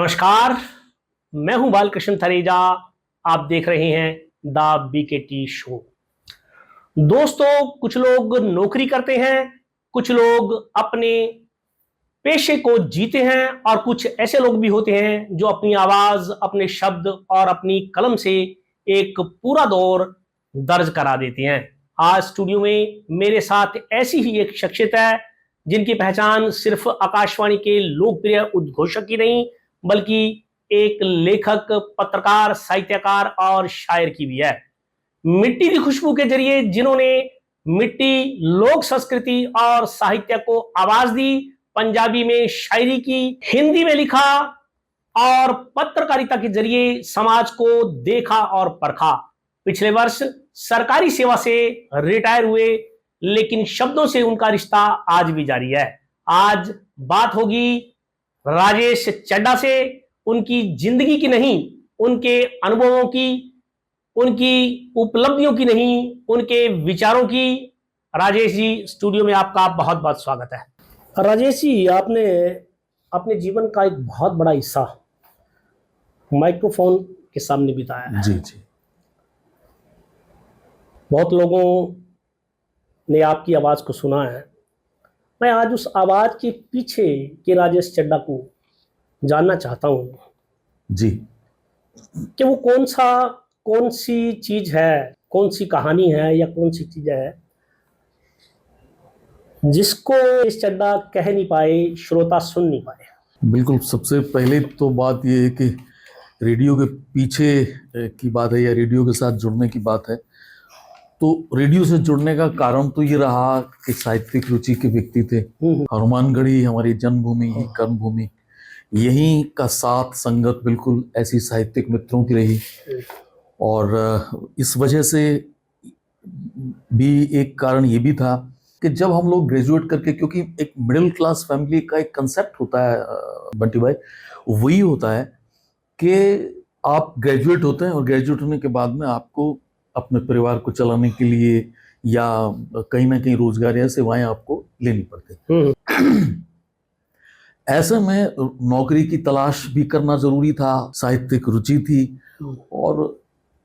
नमस्कार, मैं हूं बालकृष्ण थरेजा। आप देख रहे हैं द बीकेटी शो। दोस्तों, कुछ लोग नौकरी करते हैं, कुछ लोग अपने पेशे को जीते हैं और कुछ ऐसे लोग भी होते हैं जो अपनी आवाज, अपने शब्द और अपनी कलम से एक पूरा दौर दर्ज करा देते हैं। आज स्टूडियो में मेरे साथ ऐसी ही एक शख्सियत है जिनकी पहचान सिर्फ आकाशवाणी के लोकप्रिय उद्घोषक ही नहीं बल्कि एक लेखक, पत्रकार, साहित्यकार और शायर की भी है। मिट्टी की खुशबू के जरिए जिन्होंने मिट्टी, लोक संस्कृति और साहित्य को आवाज दी, पंजाबी में शायरी की, हिंदी में लिखा और पत्रकारिता के जरिए समाज को देखा और परखा। पिछले वर्ष सरकारी सेवा से रिटायर हुए, लेकिन शब्दों से उनका रिश्ता आज भी जारी है। आज बात होगी राजेश चड्ढा से, उनकी जिंदगी की नहीं, उनके अनुभवों की, उनकी उपलब्धियों की नहीं, उनके विचारों की। राजेश जी, स्टूडियो में आपका बहुत बहुत स्वागत है। राजेश जी, आपने अपने जीवन का एक बहुत बड़ा हिस्सा माइक्रोफोन के सामने बिताया है। जी जी। बहुत लोगों ने आपकी आवाज को सुना है। मैं आज उस आवाज के पीछे के राजेश चड्ढा को जानना चाहता हूँ जी। कि वो कौन सी चीज है, कौन सी कहानी है या कौन सी चीज है जिसको इस चड्ढा कह नहीं पाए, श्रोता सुन नहीं पाए। बिल्कुल, सबसे पहले तो बात ये है कि रेडियो के पीछे की बात है या रेडियो के साथ जुड़ने की बात है। तो रेडियो से जुड़ने का कारण तो ये रहा कि साहित्यिक रुचि के व्यक्ति थे। हनुमानगढ़ी हमारी जन्मभूमि, कर्मभूमि, यहीं का साथ संगत बिल्कुल ऐसी साहित्यिक मित्रों की रही। और इस वजह से भी एक कारण ये भी था कि जब हम लोग ग्रेजुएट करके, क्योंकि एक मिडिल क्लास फैमिली का एक कंसेप्ट होता है बंटी भाई, वही होता है कि आप ग्रेजुएट होते हैं और ग्रेजुएट होने के बाद में आपको अपने परिवार को चलाने के लिए या कहीं ना कहीं रोजगार या सेवाएं आपको लेनी पड़ती। ऐसे में नौकरी की तलाश भी करना जरूरी था, साहित्यिक रुचि थी और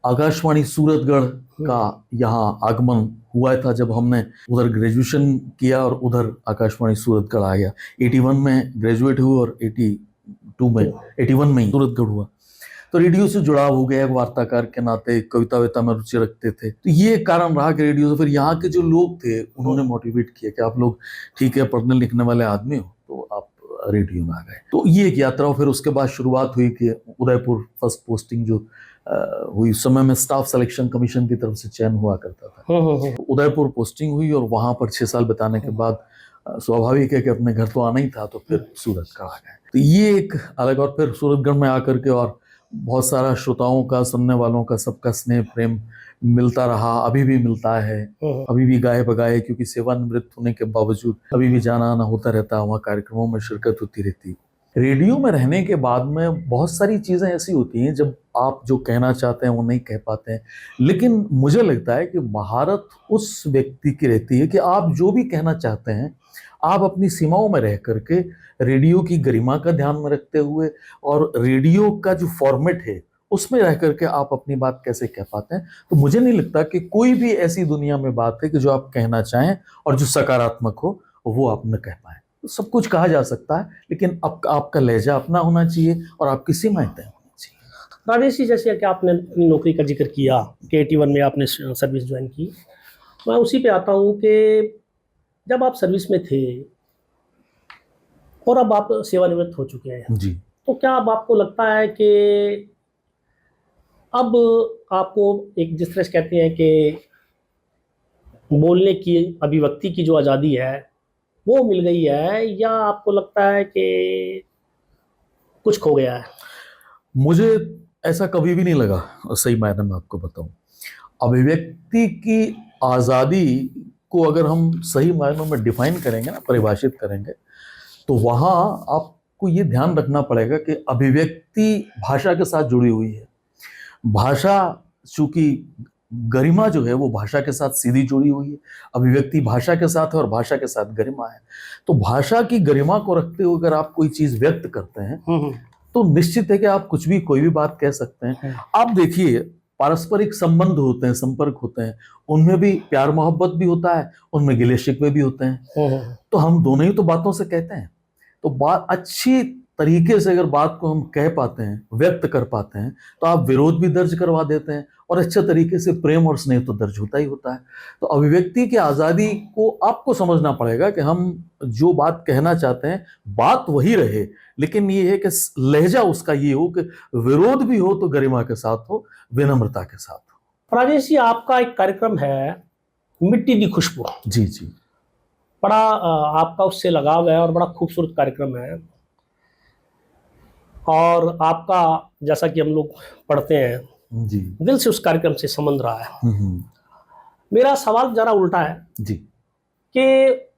आकाशवाणी सूरतगढ़ का यहाँ आगमन हुआ था जब हमने उधर ग्रेजुएशन किया और उधर आकाशवाणी सूरतगढ़ आ गया। 81 में ग्रेजुएट हुआ और 81 में ही सूरतगढ़ हुआ। तो रेडियो से जुड़ाव हो गया, एक वार्ताकार के नाते, कविता विता में रुचि रखते थे। तो ये कारण रहा कि रेडियो से फिर यहाँ के जो लोग थे उन्होंने मोटिवेट किया कि आप लोग ठीक है, पढ़ने लिखने वाले आदमी हो तो आप रेडियो में आ गए। तो ये एक यात्रा। फिर उसके बाद शुरुआत हुई कि उदयपुर फर्स्ट पोस्टिंग जो हुई, उस समय में स्टाफ सिलेक्शन कमीशन की तरफ से चयन हुआ करता था। उदयपुर पोस्टिंग हुई और वहां पर 6 साल बिताने के बाद स्वाभाविक है कि अपने घर तो आना ही था, तो फिर सूरतगढ़ आ गए। तो ये एक अलग। और फिर सूरतगढ़ में आकर के और बहुत सारा श्रोताओं का, सुनने वालों का, सबका स्नेह प्रेम मिलता रहा, अभी भी मिलता है। अभी भी गाए बगाए, क्योंकि सेवानिवृत्त होने के बावजूद अभी भी जाना आना होता रहता है, वहाँ कार्यक्रमों में शिरकत होती रहती है। रेडियो में रहने के बाद में बहुत सारी चीज़ें ऐसी होती हैं जब आप जो कहना चाहते हैं वो नहीं कह पाते हैं, लेकिन मुझे लगता है कि महारत उस व्यक्ति की रहती है कि आप जो भी कहना चाहते हैं आप अपनी सीमाओं में रह करके रेडियो की गरिमा का ध्यान में रखते हुए और रेडियो का जो फॉर्मेट है उसमें रह करके आप अपनी बात कैसे कह पाते हैं। तो मुझे नहीं लगता कि कोई भी ऐसी दुनिया में बात है कि जो आप कहना चाहें और जो सकारात्मक हो वो आप न कह पाएं। तो सब कुछ कहा जा सकता है, लेकिन आपका लहजा अपना होना चाहिए और आपकी सीमाएं तय होनी चाहिए। राजेश जी, जैसे कि आपने अपनी नौकरी का जिक्र किया कि 81 में आपने सर्विस ज्वाइन की, मैं उसी पे आता हूँ कि जब आप सर्विस में थे और अब आप सेवानिवृत्त हो चुके हैं जी, तो क्या अब आपको लगता है कि अब आपको एक, जिस तरह से कहते हैं कि बोलने की, अभिव्यक्ति की जो आज़ादी है वो मिल गई है, या आपको लगता है कि कुछ खो गया है? मुझे ऐसा कभी भी नहीं लगा, सही मायने में आपको बताऊं। अभिव्यक्ति की आज़ादी को अगर हम सही मायनों में डिफाइन करेंगे ना, परिभाषित करेंगे, तो वहाँ आपको ये ध्यान रखना पड़ेगा कि अभिव्यक्ति भाषा के साथ जुड़ी हुई है। भाषा, चूंकि गरिमा जो है वो भाषा के साथ सीधी जुड़ी हुई है, अभिव्यक्ति भाषा के साथ है और भाषा के साथ गरिमा है। तो भाषा की गरिमा को रखते हुए अगर आप कोई चीज़ व्यक्त करते हैं तो निश्चित है कि आप कुछ भी कोई भी बात कह सकते हैं। आप देखिए, पारस्परिक संबंध होते हैं, संपर्क होते हैं, उनमें भी प्यार मोहब्बत भी होता है, उनमें गिले शिकवे भी होते हैं। तो हम दोनों ही तो बातों से कहते हैं। तो बात अच्छी तरीके से अगर बात को हम कह पाते हैं, व्यक्त कर पाते हैं, तो आप विरोध भी दर्ज करवा देते हैं, और अच्छे तरीके से प्रेम और स्नेह तो दर्ज होता ही होता है। तो अभिव्यक्ति की आज़ादी को आपको समझना पड़ेगा कि हम जो बात कहना चाहते हैं, बात वही रहे, लेकिन ये है कि लहजा उसका ये हो कि विरोध भी हो तो गरिमा के साथ हो, विनम्रता के साथ हो। राजेश जी, आपका एक कार्यक्रम है मिट्टी दी खुशबू। जी जी। बड़ा आपका उससे लगाव है और बड़ा खूबसूरत कार्यक्रम है, और आपका जैसा कि हम लोग पढ़ते हैं जी, दिल से उस कार्यक्रम से संबंध रहा है। मेरा सवाल जरा उल्टा है जी कि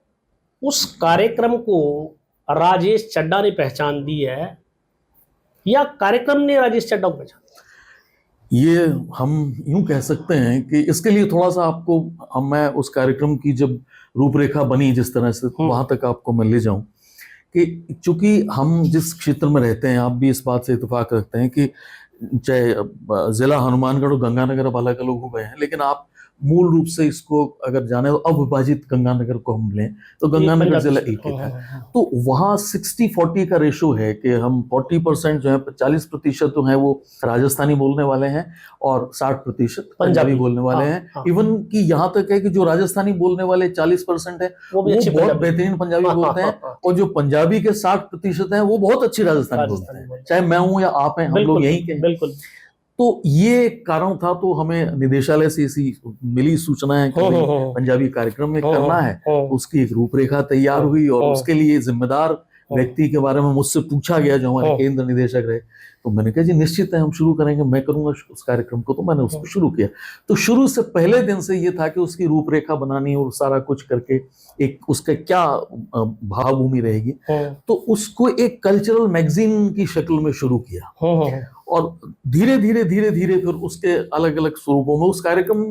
उस कार्यक्रम को राजेश चड्ढा ने पहचान दी है या कार्यक्रम ने राजेश चड्ढा को पहचान? ये हम यूं कह सकते हैं कि इसके लिए थोड़ा सा आपको मैं उस कार्यक्रम की जब रूपरेखा बनी जिस तरह से, वहां तक आपको मैं ले जाऊं कि चूंकि हम जिस क्षेत्र में रहते हैं, आप भी इस बात से इत्तेफाक रखते हैं कि चाहे जिला हनुमानगढ़ और गंगानगर अब अलग अलग हो गए हैं, लेकिन आप मूल रूप से इसको अगर जाने तो अविभाजित गंगानगर को हम लें तो गंगानगर जिला एक ही था। तो वहाँ 60-40 का रेशो है कि हम 40% जो है, 40% जो है वो राजस्थानी बोलने वाले हैं और 60% पंजाबी बोलने वाले हैं। इवन कि यहाँ तक है कि जो राजस्थानी बोलने वाले 40% है वो बहुत बेहतरीन पंजाबी बोलते हैं, और जो पंजाबी के 60% हैं वो बहुत अच्छी राजस्थानी बोलते हैं, चाहे मैं हूँ या आप हैं, हम लोग यहीं के। बिल्कुल। तो ये कारण था, तो हमें निदेशालय से इसी मिली सूचना है कि पंजाबी कार्यक्रम में करना है, तो उसकी एक रूपरेखा तैयार हुई, और उसके लिए जिम्मेदार व्यक्ति के बारे में मुझसे पूछा गया जो हमारे केंद्र निदेशक रहे। तो मैंने कहा जी निश्चित है हम शुरू करेंगे, मैं करूंगा उस कार्यक्रम को। तो मैंने उसको शुरू किया। तो शुरू से पहले दिन से ये था कि उसकी रूपरेखा बनानी और सारा कुछ करके एक उसका क्या भावभूमि रहेगी, तो उसको एक कल्चरल मैगजीन की शक्ल में शुरू किया, और धीरे धीरे फिर उसके अलग अलग स्वरूपों में उस कार्यक्रम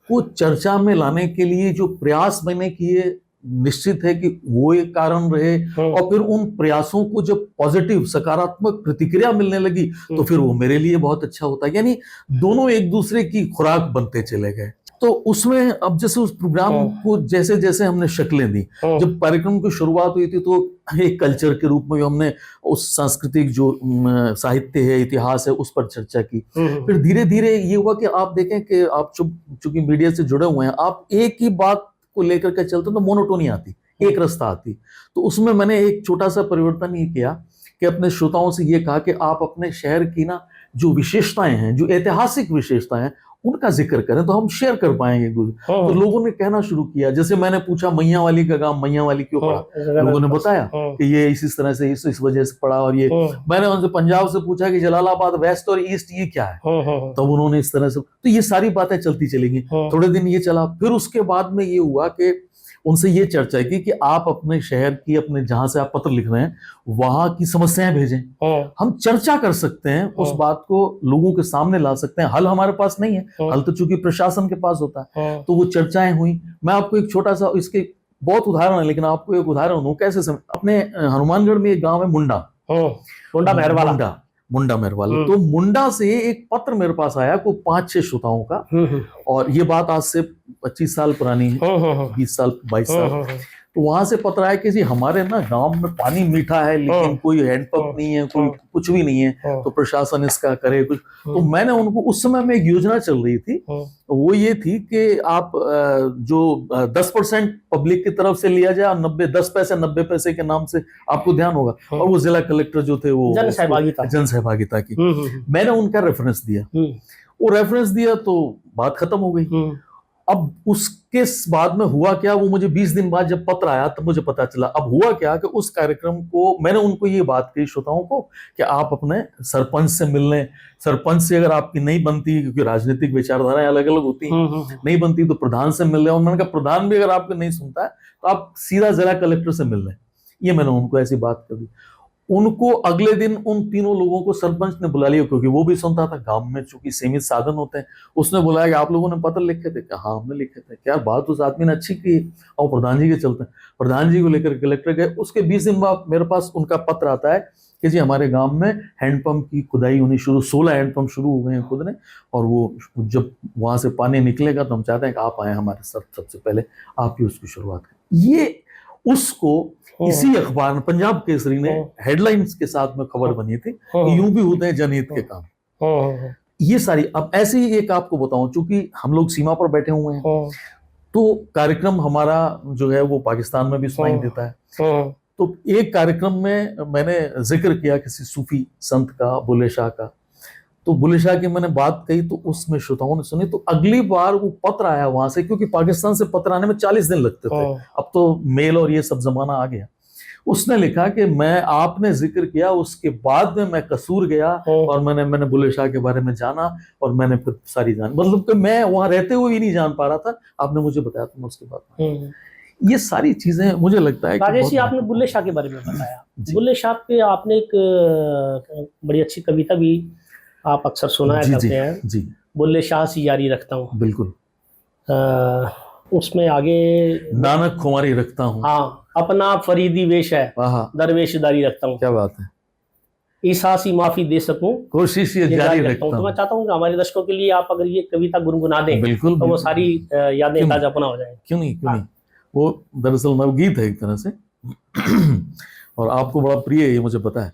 को चर्चा में लाने के लिए जो प्रयास मैंने किए, निश्चित है कि वो एक कारण रहे। और फिर उन प्रयासों को जब पॉजिटिव सकारात्मक प्रतिक्रिया मिलने लगी तो फिर वो मेरे लिए बहुत अच्छा होता है, यानी दोनों एक दूसरे की खुराक बनते चले गए। तो उसमें अब जैसे उस प्रोग्राम को जैसे जैसे हमने शक्लें दी, जब कार्यक्रम की शुरुआत हुई थी तो एक कल्चर के रूप में हमने उस सांस्कृतिक जो साहित्य है, इतिहास है, उस पर चर्चा की। फिर धीरे धीरे ये हुआ कि आप देखें कि आप चूंकि मीडिया से जुड़े हुए हैं, आप एक ही बात को लेकर के चलते तो मोनोटोनी आती, एक रास्ता आती। तो उसमें मैंने एक छोटा सा परिवर्तन ये किया कि अपने श्रोताओं से ये कहा कि आप अपने शहर की ना जो विशेषताएं हैं, जो ऐतिहासिक विशेषताएं हैं, उनका जिक्र करें तो हम शेयर कर पाएंगे। तो लोगों ने कहना शुरू किया, जैसे मैंने पूछा मैया वाली का गांव मैया वाली क्यों पड़ा, लोगों ने बताया कि ये इस तरह से इस वजह से पड़ा। और ये मैंने उनसे पंजाब से पूछा कि जलालाबाद वेस्ट और ईस्ट ये क्या है, तब उन्होंने इस तरह से। तो ये सारी बातें चलती चलेंगी। थोड़े दिन ये चला, फिर उसके बाद में ये हुआ कि उनसे ये चर्चा की कि आप अपने शहर की, अपने जहां से आप पत्र लिख रहे हैं, वहां की समस्याएं भेजें, हम चर्चा कर सकते हैं, उस बात को लोगों के सामने ला सकते हैं। हल हमारे पास नहीं है, हल तो चूंकि प्रशासन के पास होता है। तो वो चर्चाएं हुई। मैं आपको एक छोटा सा, इसके बहुत उदाहरण है, लेकिन आपको एक उदाहरण दूं कैसे अपने हनुमानगढ़ में एक गांव है मुंडा, मुंडा मेहरवाला। तो मुंडा से एक पत्र मेरे पास आया को 5-6 श्रोताओं का, और ये बात आज से 25 साल पुरानी है, 20 साल 22 साल। तो वहां से पत्र आया कि जी हमारे ना गांव में पानी मीठा है, लेकिन कोई हैंडपंप नहीं है, कोई कुछ भी नहीं है, तो प्रशासन इसका करे कुछ। तो मैंने उनको, उस समय में एक योजना चल रही थी, वो ये थी कि आप जो 10% पब्लिक की तरफ से लिया जाए, 10 पैसे 90 पैसे के नाम से, आपको ध्यान होगा, और वो जिला कलेक्टर जो थे वो जन सहभागिता की, मैंने उनका रेफरेंस दिया। वो रेफरेंस दिया तो बात खत्म हो गई। अब उसके बाद में हुआ क्या, वो मुझे 20 दिन बाद जब पत्र आया तब मुझे पता चला। अब हुआ क्या कि उस कार्यक्रम को मैंने उनको ये बात कही श्रोताओं को कि आप अपने सरपंच से मिल लें, सरपंच से अगर आपकी नहीं बनती, क्योंकि राजनीतिक विचारधाराएं अलग अलग होती हैं, नहीं बनती तो प्रधान से मिल लें। और मैंने कहा प्रधान भी अगर आपको नहीं सुनता है तो आप सीधा जिला कलेक्टर से मिल लें। ये मैंने उनको ऐसी बात कर दी। उनको अगले दिन उन तीनों लोगों को सरपंच ने बुला लिया, क्योंकि वो भी सुनता था। गांव में चूंकि सीमित साधन होते हैं, उसने बुलाया कि आप लोगों ने पत्र लिखे थे? हाँ हमने लिखे थे। क्या बात उस आदमी ने अच्छी की, और प्रधान जी के चलते प्रधान जी को लेकर कलेक्टर गए। उसके 20 दिन बाद मेरे पास उनका पत्र आता है कि जी हमारे गांव में हैंडपंप की खुदाई होनी शुरू, 16 हैंडपंप शुरू हो गए हैं खुदने, और वो जब वहां से पानी निकलेगा तो हम चाहते हैं कि आप आए हमारे साथ, सबसे पहले आप ही उसकी शुरुआत करें। ये उसको इसी अखबार में पंजाब केसरी ने हेडलाइंस के साथ में खबर बनी थी कि यूं भी होते हैं जनहित के काम। ये सारी, अब ऐसे ही एक आपको बताऊं, चूंकि हम लोग सीमा पर बैठे हुए हैं तो कार्यक्रम हमारा जो है वो पाकिस्तान में भी सुनाई देता है। तो एक कार्यक्रम में मैंने जिक्र किया किसी सूफी संत का, बुल्ले शाह का, तो बुल्ले शाह की मैंने बात कही तो उसमें श्रोताओं ने सुनी, तो अगली बार वो पत्र आया वहां से, क्योंकि पाकिस्तान से पत्र आने में 40 दिन लगते थे, अब तो मेल और ये सब जमाना आ गया। उसने लिखा कि मैं, आपने जिक्र किया, उसके बाद में मैं कसूर गया और मैंने बुल्ले शाह के बारे में जाना और मैंने फिर सारी जान, मतलब कि मैं वहां रहते हुए ही नहीं जान पा रहा था, आपने मुझे बताया तो मैं उसके बाद ये सारी चीजें मुझे लगता है। राजेश जी, आपने बुल्ले शाह के बारे में बताया, बुल्ले शाह पे आपने एक बड़ी अच्छी कविता भी आप अक्सर सुनाया करते हैं जी, बुल्ले शाह सी यारी रखता हूँ। बिल्कुल। उसमें आगे नानक खुमारी रखता हूँ, हाँ, अपना फरीदी वेश है, दरवेशदारी रखता हूँ। क्या बात है। ईसा सी माफी दे सकूं, कोशिश ये जारी रखता हूँ। तो मैं चाहता हूँ कि हमारे दर्शकों के लिए आप अगर ये कविता गुनगुना दें, बिल्कुल, तो वो सारी यादें ताजापना हो जाएंगी। क्यों नहीं। वो दरअसल नवगीत है एक तरह से और आपको बड़ा प्रिय है ये मुझे पता है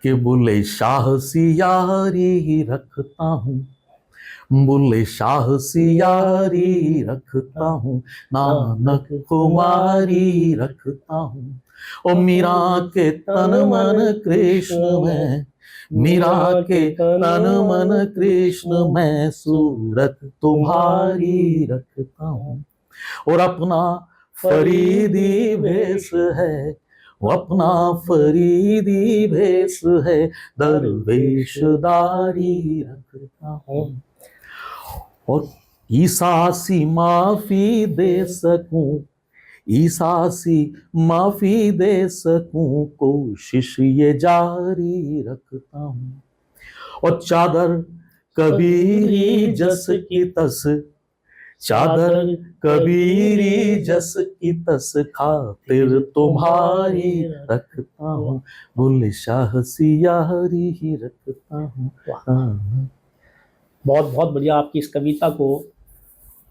कि बुल्ले शाह सी यारी रखता हूँ, बुल्ले शाह सी यारी रखता हूँ, नानक कुमारी रखता हूँ, ओ मीरा के तन मन कृष्ण में, मीरा के तन मन कृष्ण में सूरत तुम्हारी रखता हूँ, और अपना फरीदी भेष है, वो अपना फरीदी भेष है, दरवेशदारी रखता हूँ, और ईसा सी माफी दे सकूं, ईसा सी माफी दे सकूं, कोशिश ये जारी रखता हूँ, और चादर कबीरी जस की तस, चादर कबीरी जस की तस, खातिर तुम्हारी रखता हूँ, बुल्ले शाह सी यारी ही रखता हूँ। बहुत बहुत बढ़िया, आपकी इस कविता को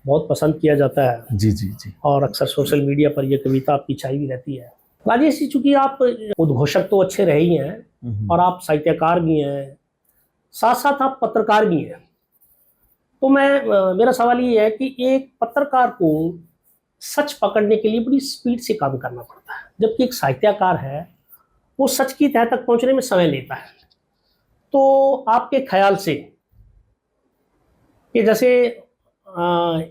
बहुत पसंद किया जाता है। जी जी जी। और अक्सर सोशल मीडिया पर यह कविता आपकी छाई भी रहती है। राजेश जी, चूंकि आप उद्घोषक तो अच्छे रहे ही हैं और आप साहित्यकार भी हैं, साथ साथ आप पत्रकार भी हैं, तो मेरा सवाल ये है कि एक पत्रकार को सच पकड़ने के लिए बड़ी स्पीड से काम करना पड़ता है, जबकि एक साहित्यकार है वो सच की तह तक पहुंचने में समय लेता है। तो आपके ख्याल से कि जैसे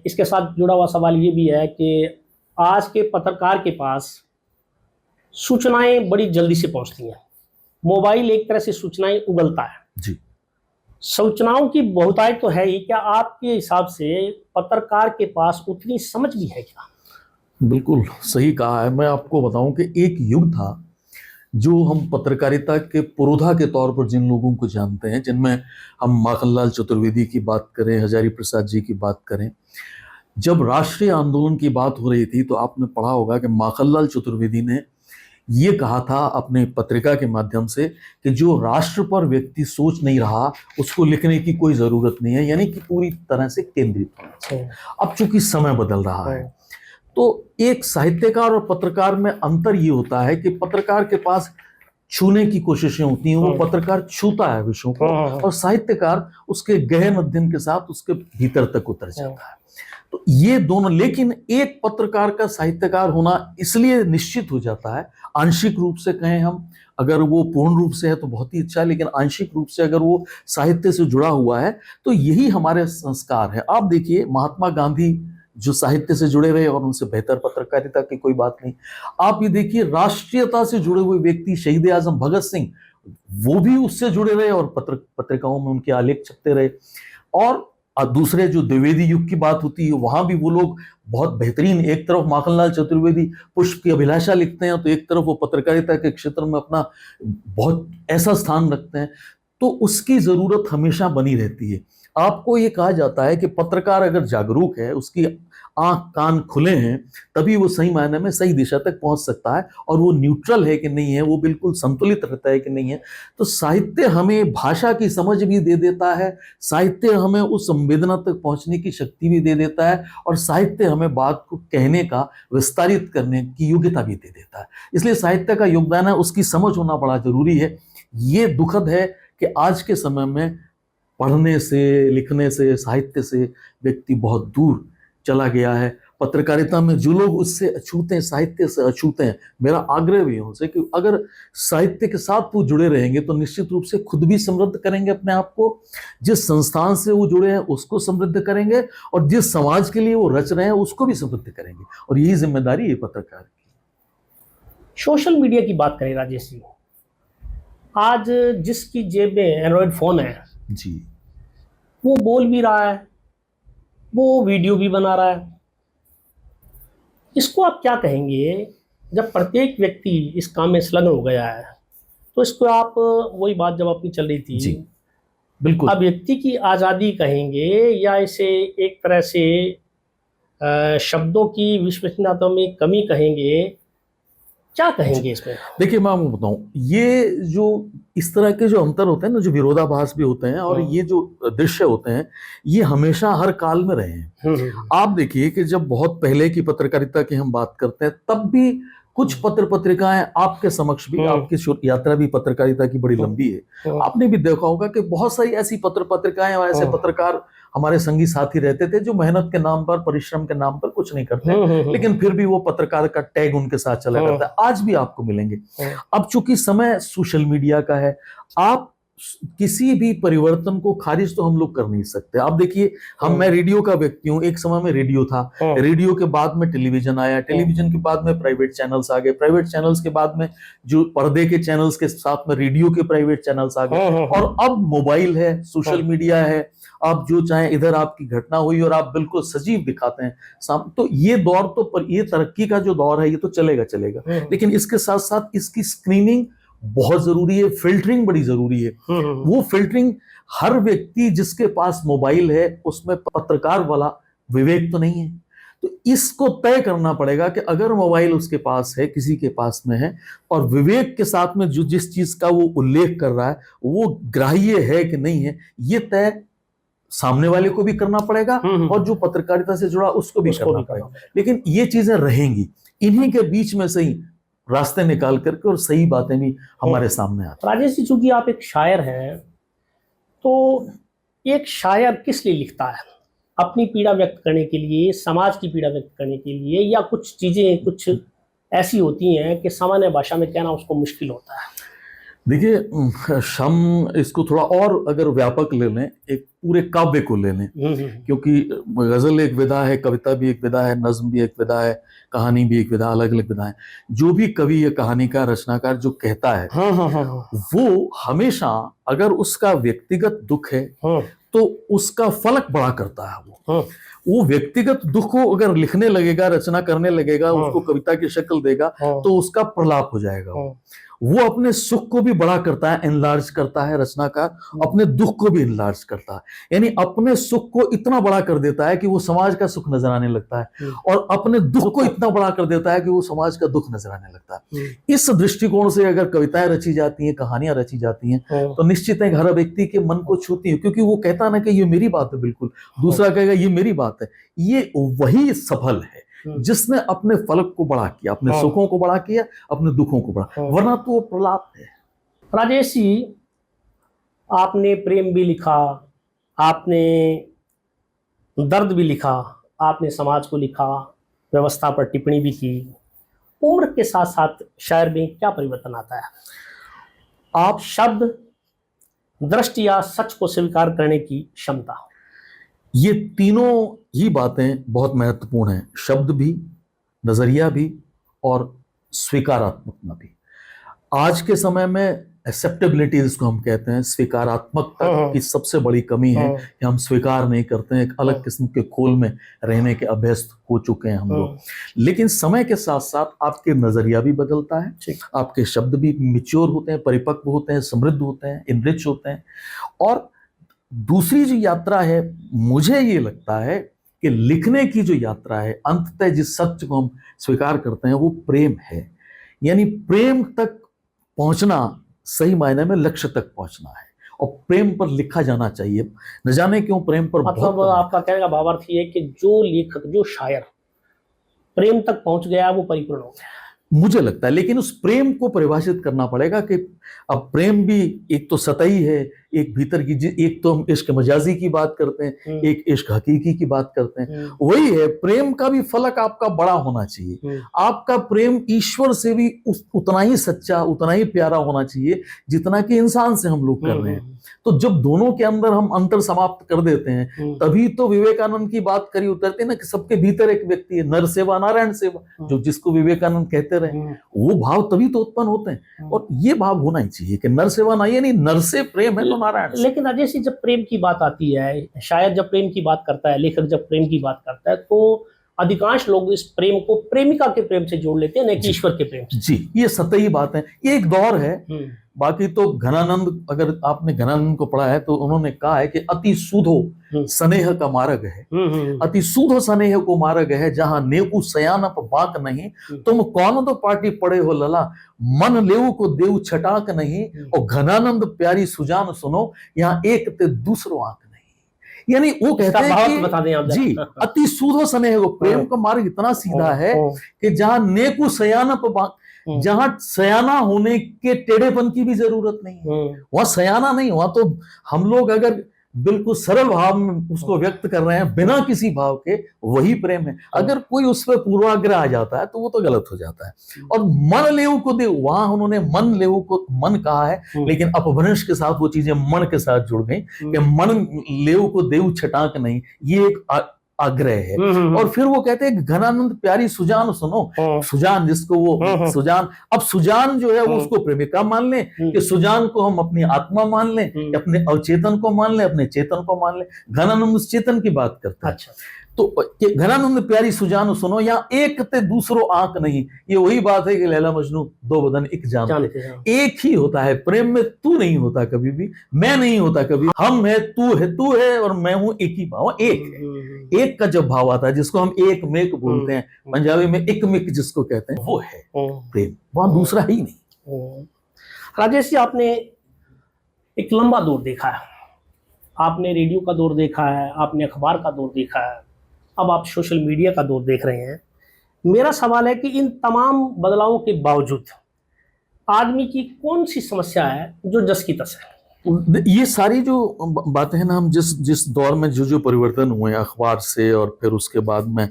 इसके साथ जुड़ा हुआ सवाल ये भी है कि आज के पत्रकार के पास सूचनाएं बड़ी जल्दी से पहुंचती हैं, मोबाइल एक तरह से सूचनाएं उगलता है जी। सूचनाओं की बहुतायत तो है ही, क्या आपके हिसाब से पत्रकार के पास उतनी समझ भी है क्या? बिल्कुल सही कहा है। मैं आपको बताऊं कि एक युग था जो हम पत्रकारिता के पुरोधा के तौर पर जिन लोगों को जानते हैं, जिनमें हम माखनलाल चतुर्वेदी की बात करें, हजारी प्रसाद जी की बात करें, जब राष्ट्रीय आंदोलन की बात हो रही थी तो आपने पढ़ा होगा कि माखनलाल चतुर्वेदी ने ये कहा था अपने पत्रिका के माध्यम से कि जो राष्ट्र पर व्यक्ति सोच नहीं रहा उसको लिखने की कोई जरूरत नहीं है, यानी कि पूरी तरह से केंद्रित होना चाहिए। अब चूंकि समय बदल रहा है तो एक साहित्यकार और पत्रकार में अंतर ये होता है कि पत्रकार के पास छूने की कोशिशें होती हैं, वो पत्रकार छूता है विषयों को, और साहित्यकार उसके गहन अध्ययन के साथ उसके भीतर तक उतर जाता है। तो ये दोनों, लेकिन एक पत्रकार का साहित्यकार होना इसलिए निश्चित हो जाता है, आंशिक रूप से कहें हम, अगर वो पूर्ण रूप से है तो बहुत ही अच्छा है, लेकिन आंशिक रूप से अगर वो साहित्य से जुड़ा हुआ है तो यही हमारे संस्कार है। आप देखिए महात्मा गांधी जो साहित्य से जुड़े रहे और उनसे बेहतर पत्रकारिता की कोई बात नहीं। आप ये देखिए राष्ट्रीयता से जुड़े हुए व्यक्ति शहीद आजम भगत सिंह, वो भी उससे जुड़े रहे और पत्रिकाओं में उनके आलेख छपते रहे। और दूसरे जो द्विवेदी युग की बात होती है वहां भी वो लोग बहुत बेहतरीन, एक तरफ माखनलाल चतुर्वेदी पुष्प की अभिलाषा लिखते हैं तो एक तरफ वो पत्रकारिता के क्षेत्र में अपना बहुत ऐसा स्थान रखते हैं, तो उसकी जरूरत हमेशा बनी रहती है। आपको ये कहा जाता है कि पत्रकार अगर जागरूक है, उसकी आंख कान खुले हैं, तभी वो सही मायने में सही दिशा तक पहुंच सकता है, और वो न्यूट्रल है कि नहीं है, वो बिल्कुल संतुलित रहता है कि नहीं है। तो साहित्य हमें भाषा की समझ भी दे देता है, साहित्य हमें उस संवेदना तक पहुंचने की शक्ति भी दे देता है, और साहित्य हमें बात को कहने का, विस्तारित करने की योग्यता भी दे देता है। इसलिए साहित्य का योगदान है, उसकी समझ होना बड़ा जरूरी है। ये दुखद है कि आज के समय में पढ़ने से, लिखने से, साहित्य से व्यक्ति बहुत दूर चला गया है। पत्रकारिता में जो लोग उससे अछूत हैं, साहित्य से अछूत हैं, मेरा आग्रह भी है उनसे कि अगर साहित्य के साथ वो जुड़े रहेंगे तो निश्चित रूप से खुद भी समृद्ध करेंगे अपने आप को, जिस संस्थान से वो जुड़े हैं उसको समृद्ध करेंगे, और जिस समाज के लिए वो रच रहे हैं उसको भी समृद्ध करेंगे, और यही जिम्मेदारी है पत्रकार की। सोशल मीडिया की बात करें राजेश जी, आज जिसकी जेब में एंड्रॉयड फोन है जी, वो बोल भी रहा है, वो वीडियो भी बना रहा है। इसको आप क्या कहेंगे? जब प्रत्येक व्यक्ति इस काम में संलग्न हो गया है, तो इसको आप, वही बात जब अपनी चल रही थी जी, बिल्कुल। अब व्यक्ति की आज़ादी कहेंगे या इसे एक तरह से शब्दों की विश्वसनीयता में कमी कहेंगे, क्या कहेंगे इसमें? देखिए मैं आपको बताऊं, ये जो इस तरह के जो अंतर होते हैं ना, जो विरोधाभास भी होते हैं, और ये जो दृश्य होते हैं, ये हमेशा हर काल में रहे हैं। आप देखिए कि जब बहुत पहले की पत्रकारिता की हम बात करते हैं, तब भी कुछ पत्र पत्रिकाएं आपके समक्ष भी, आपकी यात्रा भी पत्रकारिता की बड़ी लंबी है, आपने भी देखा होगा कि बहुत सारी ऐसी पत्र पत्रिकाएं और ऐसे पत्रकार हमारे संगी साथी रहते थे जो मेहनत के नाम पर, परिश्रम के नाम पर कुछ नहीं करते, लेकिन फिर भी वो पत्रकार का टैग उनके साथ चला रहता है। आज भी आपको मिलेंगे। अब चूंकि समय सोशल मीडिया का है, आप किसी भी परिवर्तन को खारिज तो हम लोग कर नहीं सकते। आप देखिए, मैं रेडियो का व्यक्ति हूँ, एक समय में रेडियो था, रेडियो के बाद में टेलीविजन आया, टेलीविजन के बाद में प्राइवेट चैनल्स आ गए, प्राइवेट चैनल्स के बाद में जो पर्दे के चैनल्स के साथ में रेडियो के प्राइवेट चैनल्स आ गए, और अब मोबाइल है, सोशल मीडिया है, आप जो चाहे इधर आपकी घटना हुई और आप बिल्कुल सजीव दिखाते हैं। तो ये दौर तो, पर ये तरक्की का जो दौर है ये तो चलेगा, लेकिन इसके साथ साथ इसकी स्क्रीनिंग बहुत जरूरी है, फिल्टरिंग बड़ी जरूरी है। वो फिल्टरिंग हर व्यक्ति जिसके पास मोबाइल है उसमें पत्रकार वाला विवेक तो नहीं है, तो इसको तय करना पड़ेगा कि अगर मोबाइल उसके पास है, किसी के पास में है, और विवेक के साथ में जो जिस चीज का वो उल्लेख कर रहा है वो ग्राह्य है कि नहीं है, ये तय सामने वाले को भी करना पड़ेगा और जो पत्रकारिता से जुड़ा उसको भी करना पड़ेगा। लेकिन ये चीजें रहेंगी, इन्हीं के बीच में सही रास्ते निकाल करके और सही बातें भी हमारे सामने आती। राजेश जी, चूंकि आप एक शायर हैं, तो एक शायर किस लिए लिखता है? अपनी पीड़ा व्यक्त करने के लिए, समाज की पीड़ा व्यक्त करने के लिए, या कुछ चीजें कुछ ऐसी होती हैं कि सामान्य भाषा में कहना उसको मुश्किल होता है? देखिए, हम इसको थोड़ा और अगर व्यापक ले लें, एक पूरे काव्य को ले लें, क्योंकि गजल एक विधा है, कविता भी एक विधा है, नज्म भी एक विधा है, कहानी भी एक विधा, अलग अलग विधाएं। जो भी कवि या कहानीकार, रचनाकार जो कहता है, वो हमेशा अगर उसका व्यक्तिगत दुख है तो उसका फलक बड़ा करता है। वो व्यक्तिगत दुख को अगर लिखने लगेगा, रचना करने लगेगा, उसको कविता की शक्ल देगा, तो उसका प्रलाप हो जाएगा। वो अपने सुख को भी बड़ा करता है, एनलार्ज करता है रचनाकार, अपने दुख को भी एनलार्ज करता है, यानी अपने सुख को इतना बड़ा कर देता है कि वो समाज का सुख नजर आने लगता है, और अपने दुख को इतना बड़ा कर देता है कि वो समाज का दुख नजर आने लगता है। इस दृष्टिकोण से अगर कविताएं रची जाती हैं, कहानियां रची जाती हैं, तो निश्चित है हर व्यक्ति के मन को छूती है, क्योंकि वो कहता ना कि ये मेरी बात है, बिल्कुल दूसरा कहेगा ये मेरी बात है। ये वही सफल है जिसने अपने फलक को बड़ा किया, अपने सुखों को बड़ा किया, अपने दुखों को बड़ा, वरना तो वो प्रलाप है। राजेश जी, आपने प्रेम भी लिखा, आपने दर्द भी लिखा, आपने समाज को लिखा, व्यवस्था पर टिप्पणी भी की। उम्र के साथ साथ शायर में क्या परिवर्तन आता है? आप शब्द, दृष्टि या सच को स्वीकार करने की क्षमता, ये तीनों ही बातें बहुत महत्वपूर्ण हैं। शब्द भी, नजरिया भी, और स्वीकारात्मकता भी। आज के समय में एक्सेप्टेबिलिटी जिसको हम कहते हैं, स्वीकारात्मकता की सबसे बड़ी कमी है कि हम स्वीकार नहीं करते हैं, एक अलग किस्म के खोल में रहने के अभ्यस्त हो चुके हैं हम लोग। लेकिन समय के साथ साथ आपके नजरिया भी बदलता है, आपके शब्द भी मैच्योर होते हैं, परिपक्व होते हैं, समृद्ध होते हैं, इनरिच होते हैं, और दूसरी जो यात्रा है, मुझे ये लगता है कि लिखने की जो यात्रा है, अंततः जिस सत्य को हम स्वीकार करते हैं वो प्रेम है। यानी प्रेम तक पहुंचना सही मायने में लक्ष्य तक पहुंचना है, और प्रेम पर लिखा जाना चाहिए। न जाने क्यों प्रेम पर मतलब आपका कहने का भावार्थ ये है कि जो लेखक, जो शायर प्रेम तक पहुंच गया वो परिपूर्ण हो गया, मुझे लगता है। लेकिन उस प्रेम को परिभाषित करना पड़ेगा कि अब प्रेम भी एक तो सतही है, एक भीतर की, एक तो हम इश्क मजाजी की बात करते हैं, एक इश्क हकीकी की बात करते हैं। वही है, प्रेम का भी फलक आपका बड़ा होना चाहिए। आपका प्रेम ईश्वर से भी उतना ही सच्चा, उतना ही प्यारा होना चाहिए जितना कि इंसान से हम लोग कर रहे हैं। तो जब दोनों के अंदर हम अंतर समाप्त कर देते हैं, तभी तो विवेकानंद की बात करी उतरती है ना, कि सबके भीतर एक व्यक्ति है, नर सेवा नारायण सेवा, जो जिसको विवेकानंद कहते रहे, वो भाव तभी तो उत्पन्न होते हैं। और ये भाव होना ही चाहिए कि नर सेवा ना, यानी नर से प्रेम है तो नारायण से। लेकिन राजेश जी, जब प्रेम की बात आती है, शायर जब प्रेम की बात करता है, लेखक जब प्रेम की बात करता है, तो अधिकांश लोग इस प्रेम को प्रेमिका के प्रेम से जोड़ लेते हैं, न कि ईश्वर के प्रेम से। जी, ये सतही बात है, ये एक दौर है। बाकी तो घनानंद, अगर आपने घनानंद को पढ़ा है तो उन्होंने कहा है कि अति सूधो स्नेह का मार्ग है, अति सूधो स्नेह को मार्ग है, जहां नेकु सयानप बाक नहीं, तुम कौन तो पार्टी पड़े हो लला, मन लेऊ को देव छटाक नहीं, और घनानंद प्यारी सुजान सुनो, यहाँ एक ते दूसरो आंक नहीं। यानी वो कहते हैं कि बता दें आप जी, अति सूधो स्नेह को, प्रेम का मार्ग इतना सीधा है कि जहां नेकु सयानप बाक, जहां सयाना होने के टेढ़ेपन की भी जरूरत नहीं है, वहां सयाना नहीं, वहां तो हम लोग अगर बिल्कुल सरल भाव में उसको व्यक्त कर रहे हैं बिना किसी भाव के, वही प्रेम है। अगर कोई उस पर पूर्वाग्रह आ जाता है तो वो तो गलत हो जाता है। और मन लेव को देव, वहां उन्होंने मन लेव को मन कहा है, लेकिन अपभ्रंश के साथ वो चीजें मन के साथ जुड़ गई कि मन लेव को देव छटाक नहीं, ये एक आग्रह है। और फिर वो कहते हैं घनानंद प्यारी सुजान सुनो, सुजान जिसको वो सुजान, अब सुजान जो है वो उसको प्रेमिका मान लें, कि सुजान को हम अपनी आत्मा मान लें, अपने अवचेतन को मान लें, अपने चेतन को मान लें। घनानंद उस चेतन की बात करता है। अच्छा। तो घनानंद प्यारी सुजान सुनो, या एक ते दूसरो आंक नहीं, ये वही बात है कि लैला मजनू दो बदन एक जान, एक ही होता है प्रेम में। तू नहीं होता कभी भी, मैं नहीं होता कभी, हम है, तू है और मैं हूं, एक ही भाव, एक है। एक का जब भाव आता है, जिसको हम एक मेक बोलते हैं, पंजाबी में एक मिक जिसको कहते हैं, वो है प्रेम, वहां दूसरा ही नहीं। राजेश जी, आपने एक लंबा दौर देखा है, आपने रेडियो का दौर देखा है, आपने अखबार का दौर देखा है, अब आप सोशल मीडिया का दौर देख रहे हैं। मेरा सवाल है कि इन तमाम बदलावों के बावजूद आदमी की कौन सी समस्या है जो जस की तस है? ये सारी जो बातें हैं ना, हम जिस दौर में जो परिवर्तन हुए हैं अखबार से, और फिर उसके बाद में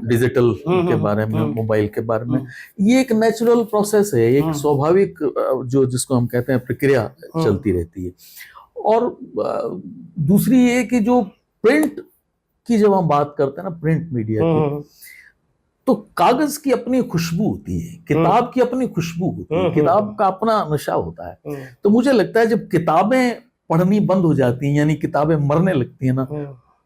डिजिटल के बारे में, मोबाइल के बारे में, ये एक नेचुरल प्रोसेस है, एक स्वाभाविक जो जिसको हम कहते हैं प्रक्रिया चलती रहती है। और दूसरी ये कि जो प्रिंट की जब हम बात करते हैं ना, प्रिंट मीडिया की, तो कागज की अपनी खुशबू होती है, किताब की अपनी खुशबू होती है, किताब का अपना नशा होता है। तो मुझे लगता है जब किताबें पढ़नी बंद हो जाती हैं, यानी किताबें मरने लगती हैं ना,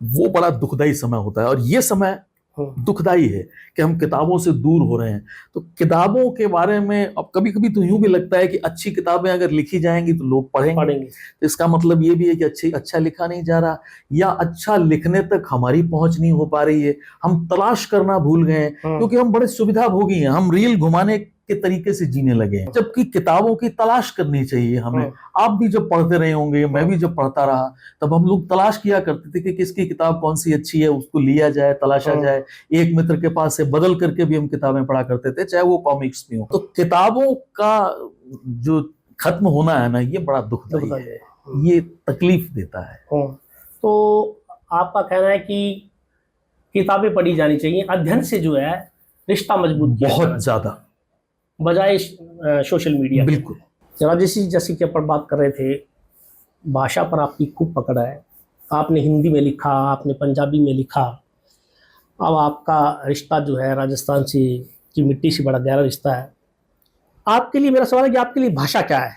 वो बड़ा दुखदाई समय होता है। और ये समय दुखदाई है कि हम किताबों से दूर हो रहे हैं। तो किताबों के बारे में अब कभी कभी तो यूं भी लगता है कि अच्छी किताबें अगर लिखी जाएंगी तो लोग पढ़ेंगे। तो इसका मतलब ये भी है कि अच्छा लिखा नहीं जा रहा, या अच्छा लिखने तक हमारी पहुंच नहीं हो पा रही है, हम तलाश करना भूल गए हैं, क्योंकि हम बड़े सुविधा भोगी हैं, हम रील घुमाने के तरीके से जीने लगे हैं, जबकि किताबों की तलाश करनी चाहिए हमें। आप भी जब पढ़ते रहे होंगे, मैं भी जब पढ़ता रहा, तब हम लोग तलाश किया करते थे कि किसकी किताब कौन सी अच्छी है, उसको लिया जाए, तलाशा जाए। एक मित्र के पास से बदल करके भी हम किताबें पढ़ा करते थे, चाहे वो कॉमिक्स भी हो। तो किताबों का जो खत्म होना है ना, ये बड़ा दुखदाई है, ये तकलीफ देता है। तो आपका कहना है कि किताबें पढ़ी जानी चाहिए, अध्ययन से जो है रिश्ता मजबूत बहुत ज्यादा, बजाय सोशल मीडिया। बिल्कुल। राजेश जी, जैसे कि अपन बात कर रहे थे, भाषा पर आपकी खूब पकड़ है, आपने हिंदी में लिखा, आपने पंजाबी में लिखा, अब आपका रिश्ता जो है राजस्थान से की मिट्टी से बड़ा गहरा रिश्ता है। आपके लिए मेरा सवाल है कि आपके लिए भाषा क्या है?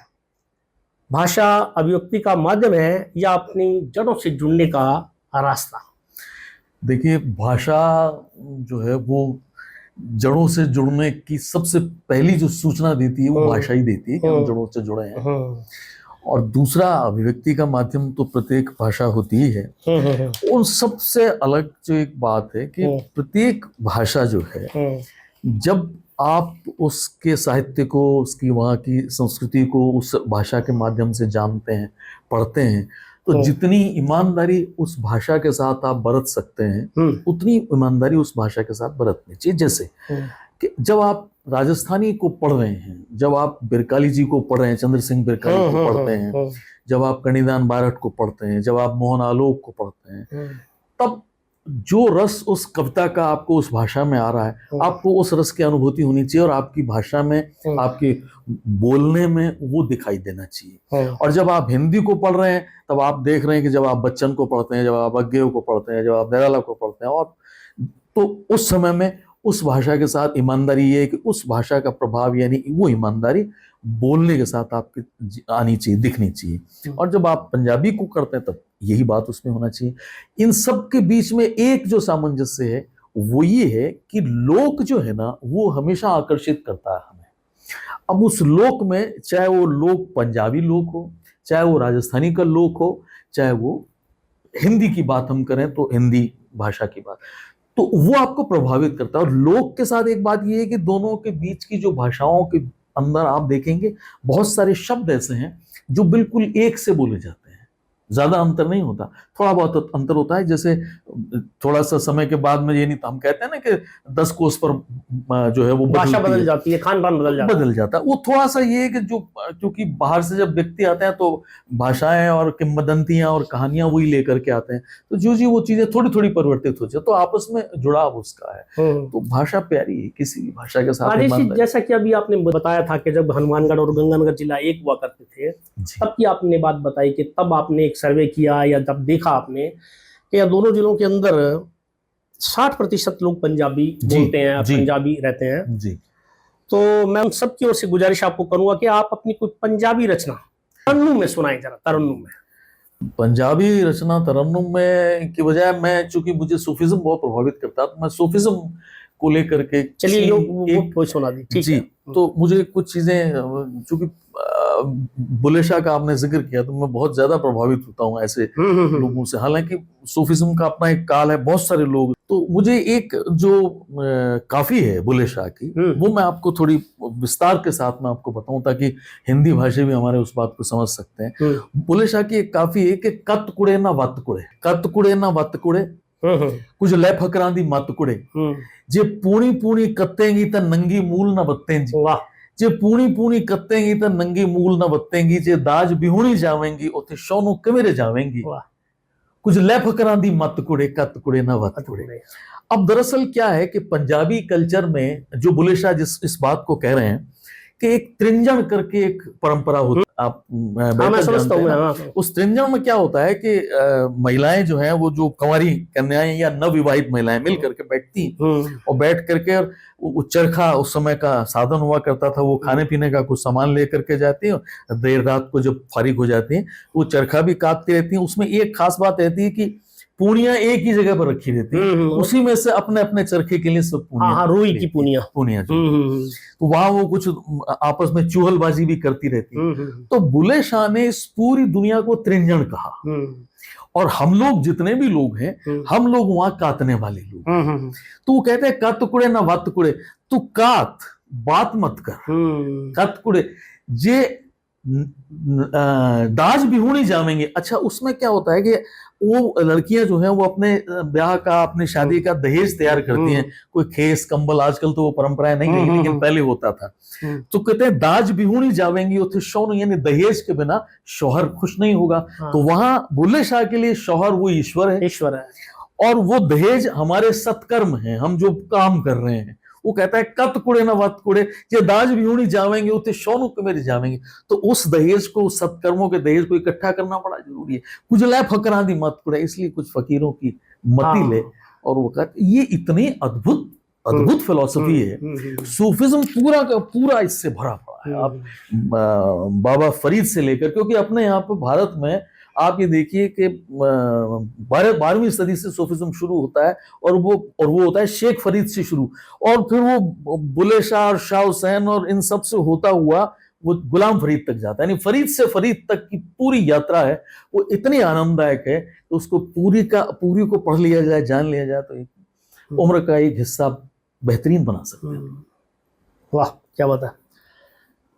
भाषा अभिव्यक्ति का माध्यम है या अपनी जड़ों से जुड़ने का रास्ता? देखिए, भाषा जो है वो जड़ों से जुड़ने की सबसे पहली जो सूचना देती है वो भाषा ही देती है कि हम जड़ों से जुड़े हैं। और दूसरा अभिव्यक्ति का माध्यम तो प्रत्येक भाषा होती ही है। उन सबसे अलग जो एक बात है कि प्रत्येक भाषा जो है, जब आप उसके साहित्य को, उसकी वहाँ की संस्कृति को उस भाषा के माध्यम से जानते हैं, पढ़ते हैं, तो जितनी ईमानदारी उस भाषा के साथ आप बरत सकते हैं, उतनी ईमानदारी उस भाषा के साथ बरतनी चाहिए। जैसे कि जब आप राजस्थानी को पढ़ रहे हैं, जब आप बिरकाली जी को पढ़ रहे हैं, चंद्र सिंह बिरकाली को पढ़ते हैं, जब आप कणिदान बारट को पढ़ते हैं, जब आप मोहन आलोक को पढ़ते हैं, तब जो रस उस कविता का आपको उस भाषा में आ रहा है, आपको उस रस की अनुभूति होनी चाहिए और आपकी भाषा में, आपके बोलने में वो दिखाई देना चाहिए। और जब आप हिंदी को पढ़ रहे हैं, तब आप देख रहे हैं कि जब आप बच्चन को पढ़ते हैं, जब आप अज्ञेय को पढ़ते हैं, जब आप निराला को पढ़ते हैं, और तो उस समय में उस भाषा के साथ ईमानदारी ये है कि उस भाषा का प्रभाव, यानी वो ईमानदारी बोलने के साथ आपकी आनी चाहिए, दिखनी चाहिए। और जब आप पंजाबी को करते हैं, तब यही बात उसमें होना चाहिए। इन सब के बीच में एक जो सामंजस्य है वो ये है कि लोक जो है ना, वो हमेशा आकर्षित करता है हमें। अब उस लोक में, चाहे वो लोक पंजाबी लोक हो, चाहे वो राजस्थानी का लोक हो, चाहे वो हिंदी की बात हम करें तो हिंदी भाषा की बात, तो वो आपको प्रभावित करता है। और लोक के साथ एक बात ये है कि दोनों के बीच की जो भाषाओं के अंदर आप देखेंगे, बहुत सारे शब्द ऐसे हैं जो बिल्कुल एक से बोले जाते हैं, ज्यादा अंतर नहीं होता, थोड़ा बहुत अंतर होता है। जैसे थोड़ा सा समय के बाद में, ये नहीं तो हम कहते हैं ना कि 10 कोस पर जो है वो भाषा बदल जाती है, खान पान बदल जाता है। वो थोड़ा सा ये है कि जो, क्योंकि बाहर से जब व्यक्ति आते हैं तो भाषाएं और किंवदंतियां और कहानियां वही लेकर के आते हैं, तो जो जी वो चीजें थोड़ी थोड़ी परिवर्तित हो जाए, तो आपस में जुड़ाव उसका है। तो भाषा प्यारी है किसी भी भाषा के साथ। जैसा कि अभी आपने बताया था कि जब हनुमानगढ़ और गंगानगर जिला एक हुआ करते थे, तब की आपने बात बताई कि तब आपने एक सर्वे किया या जब देखा आपने कि दोनों जिलों के अंदर 60% लोग पंजाबी बोलते हैं, पंजाबी रहते हैं जी। तो मैं उन सबकी ओर से गुजारिश आपको करूंगा कि आप अपनी कोई पंजाबी रचना तरन्नुम में सुनाएं, जरा तरन्नुम में। पंजाबी रचना तरन्नुम में की बजाय, मैं चूंकि मुझे सूफीज्म बहुत प्रभावित करता है, तो मैं सूफीज्म को लेकर के, चलिए वो सुना दी। ठीक है। तो मुझे कुछ चीजें, चूंकि बुल्ले शाह का आपने जिक्र किया, तो मैं बहुत ज्यादा प्रभावित होता हूँ ऐसे लोगों से। हालांकि सूफीज्म का अपना एक काल है, बहुत सारे लोग, तो मुझे एक जो काफी है बुल्ले शाह की, वो मैं आपको थोड़ी विस्तार के साथ में आपको बताऊं, ताकि हिंदी भाषा भी हमारे उस बात को समझ सकते हैं। बुल्ले शाह की एक काफी है कि कत कुड़े ना वत कुड़े, कत कुड़े ना वत कुड़े, कुछ लै फकरां दी मत कुड़े, जे पूनी पूनी कत्तेंगी ता नंगी मूल ना बत्तेंगी, जे पूनी पूनी कत्तेंगी ता नंगी मूल ना बत्तेंगी, जे दाज बिहुणी जावेंगी उथे शौनू कमेरे जावेंगी, कुछ लै फकरां दी मत कुड़े, कत कुड़े ना वत कुड़े। अब दरअसल क्या है कि पंजाबी कल्चर में जो बुल्ले शाह जिस इस बात को कह रहे हैं कि एक त्रिंजन करके एक परंपरा होती है, आप मैं समझता हूँ। उस त्रिंजन में क्या होता है कि महिलाएं जो हैं, वो जो कंवारी कन्याएं या नवविवाहित महिलाएं मिल करके बैठती और बैठ करके वो चरखा, उस समय का साधन हुआ करता था, वो खाने पीने का कुछ सामान लेकर के जाती है, देर रात को जब फारिग हो जाती है वो चरखा भी काटती रहती है। उसमें एक खास बात रहती है कि पूनियां एक ही जगह पर रखी रहती है, उसी में से अपने अपने चरखे के लिए सब रुई की पूनियां तो वहां वो कुछ आपस में चूहलबाजी भी करती रहती। तो बुल्ले शाह ने इस पूरी दुनिया को त्रिंजन कहा, और हम लोग जितने भी लोग हैं, हम लोग वहां काटने वाले लोग। तो वो कहते हैं कत कुड़े ना वत कुड़े, तू कात, बात मत कर, कत कुड़े, जे दाज बिहुणी जावेंगे। अच्छा, उसमें क्या होता है कि वो लड़कियां जो हैं वो अपने ब्याह का, अपने शादी का दहेज तैयार करती हैं, कोई खेस कंबल, आजकल तो वो परंपराएं नहीं रही, लेकिन पहले होता था। तो कहते हैं दाज बिहुणी जावेंगी उथे शौन, यानी दहेज के बिना शौहर खुश नहीं होगा। तो वहां बुल्ले शाह के लिए शौहर वो ईश्वर है, और वो दहेज हमारे सत्कर्म है, हम जो काम कर रहे हैं। वो कहता है कत कुड़े ना वत कुड़े, ये दाज बिहुणी जावेंगे उते शौनू कमेरे जावेंगे। तो उस दहेज को, उस सत्कर्मों के दहेज को इकट्ठा करना बड़ा जरूरी है। कुछ लै फकरां दी मत कुड़े, इसलिए कुछ फकीरों की मती ले। और वो कहते, ये इतनी अद्भुत फिलॉसफी है। सूफिज्म पूरा का पूरा इससे भरा पड़ा है। आप बाबा फरीद से लेकर, क्योंकि अपने यहाँ पे भारत में आप ये देखिए कि 12वीं सदी से सूफिज्म शुरू होता है, और वो होता है शेख फरीद से शुरू, और फिर वो बुल्ले शाह और शाह हुसैन और इन सब से होता हुआ वो गुलाम फरीद तक जाता है, यानी फरीद से फरीद तक की पूरी यात्रा है वो इतनी आनंददायक है कि उसको पूरी को पढ़ लिया जाए, जान लिया जाए, तो एक उम्र का एक हिस्सा बेहतरीन बना सकते हैं। वाह क्या बात है।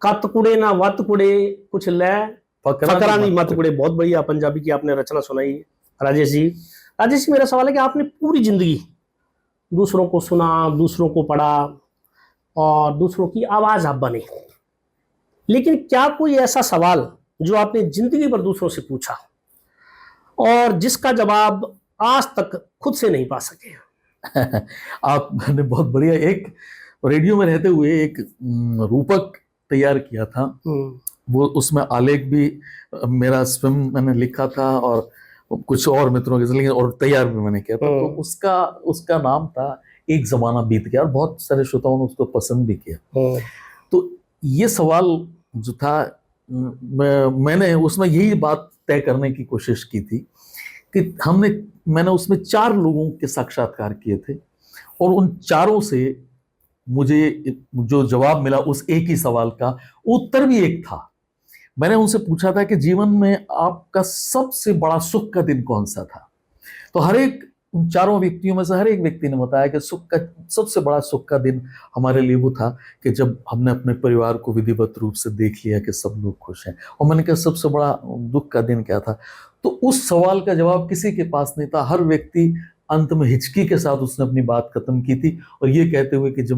कत कुड़े ना वत कुड़े कुछ ले फकरा नहीं मत कुड़े, बहुत बढ़िया पंजाबी की आपने रचना सुनाई है राजेश जी। राजेश जी, मेरा सवाल है कि आपने पूरी जिंदगी दूसरों को सुना, दूसरों को पढ़ा और दूसरों की आवाज आप बने, लेकिन क्या कोई ऐसा सवाल जो आपने जिंदगी भर दूसरों से पूछा और जिसका जवाब आज तक खुद से नहीं पा सके? आपने बहुत बढ़िया एक रेडियो में रहते हुए एक रूपक तैयार किया था, वो उसमें आलेख भी मेरा स्वयं मैंने लिखा था और कुछ और मित्रों के साथ, लेकिन और तैयार भी मैंने किया था। तो उसका नाम था एक जमाना बीत गया, और बहुत सारे श्रोताओं ने उसको पसंद भी किया। तो ये सवाल जो था, मैंने उसमें यही बात तय करने की कोशिश की थी कि मैंने उसमें 4 लोगों के साक्षात्कार किए थे, और उन चारों से मुझे जो जवाब मिला उस एक ही सवाल का उत्तर भी एक था। मैंने उनसे पूछा था कि जीवन में आपका सबसे बड़ा सुख का दिन कौन सा था? तो हर एक उन चारों व्यक्तियों में से हर एक व्यक्ति ने बताया कि सबसे बड़ा सुख का दिन हमारे लिए वो था कि जब हमने अपने परिवार को विधिवत रूप से देख लिया कि सब लोग खुश हैं। और मैंने कहा सबसे बड़ा दुख का दिन क्या था? तो उस सवाल का जवाब किसी के पास नहीं था। हर व्यक्ति अंत में हिचकी के साथ उसने अपनी बात खत्म की थी, और ये कहते हुए कि जब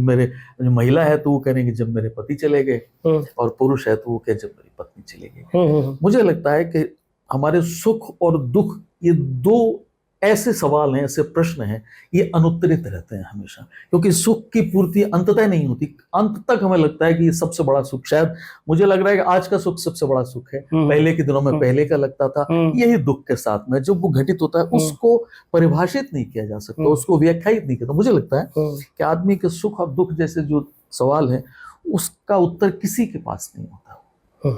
महिला है तो वो कहेंगे जब मेरे पति चले गए, और पुरुष है तो वो कहे जब मेरी पत्नी चली गई। मुझे लगता है कि हमारे सुख और दुख, ये 2 ऐसे सवाल हैं, ऐसे प्रश्न हैं, ये अनुत्तरित रहते हैं हमेशा, क्योंकि सुख की पूर्ति अंततः नहीं होती। अंत तक हमें लगता है कि ये सबसे बड़ा सुख, शायद मुझे लग रहा है कि आज का सुख सबसे बड़ा सुख है, पहले के दिनों में पहले का लगता था। यही दुख के साथ में जब वो घटित होता है उसको परिभाषित नहीं किया जा सकता, उसको व्याख्यायित नहीं किया। मुझे लगता है कि आदमी के सुख और दुख जैसे जो सवाल है उसका उत्तर किसी के पास नहीं होता।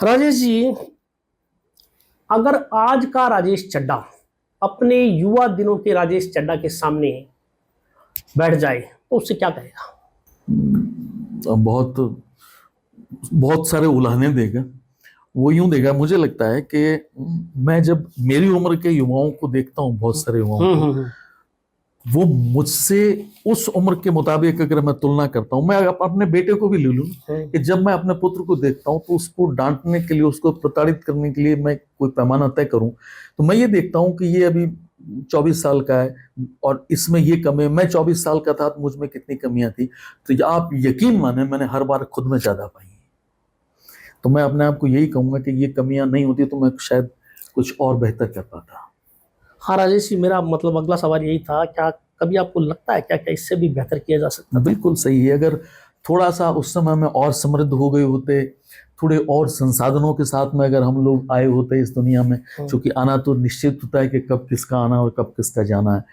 राजेश जी, अगर आज का राजेश चड्ढा अपने युवा दिनों के राजेश चड्ढा के सामने बैठ जाए तो उससे क्या कहेगा? बहुत सारे उलाहने देगा। वो यूं देगा, मुझे लगता है कि मैं जब मेरी उम्र के युवाओं को देखता हूँ, बहुत सारे युवाओं को, वो मुझसे उस उम्र के मुताबिक अगर मैं तुलना करता हूँ, मैं अपने बेटे को भी ले लूँ कि जब मैं अपने पुत्र को देखता हूँ तो उसको डांटने के लिए, उसको प्रताड़ित करने के लिए मैं कोई पैमाना तय करूँ, तो मैं ये देखता हूँ कि ये अभी 24 साल का है और इसमें ये कमी, मैं 24 साल का था तो मुझ में कितनी कमियां थी। तो आप यकीन माने मैंने हर बार खुद में ज्यादा पाई। तो मैं अपने आप को यही कहूँगा कि ये कमियां नहीं होती तो मैं शायद कुछ और बेहतर कर पाता। हाँ राजेश जी, मेरा मतलब अगला सवाल यही था, क्या कभी आपको लगता है क्या क्या इससे भी बेहतर किया जा सकता? बिल्कुल सही है। अगर थोड़ा सा उस समय में और समृद्ध हो गए होते, थोड़े और संसाधनों के साथ में अगर हम लोग आए होते इस दुनिया में, क्योंकि आना तो निश्चित होता है कि कब किसका आना और कब किसका जाना है।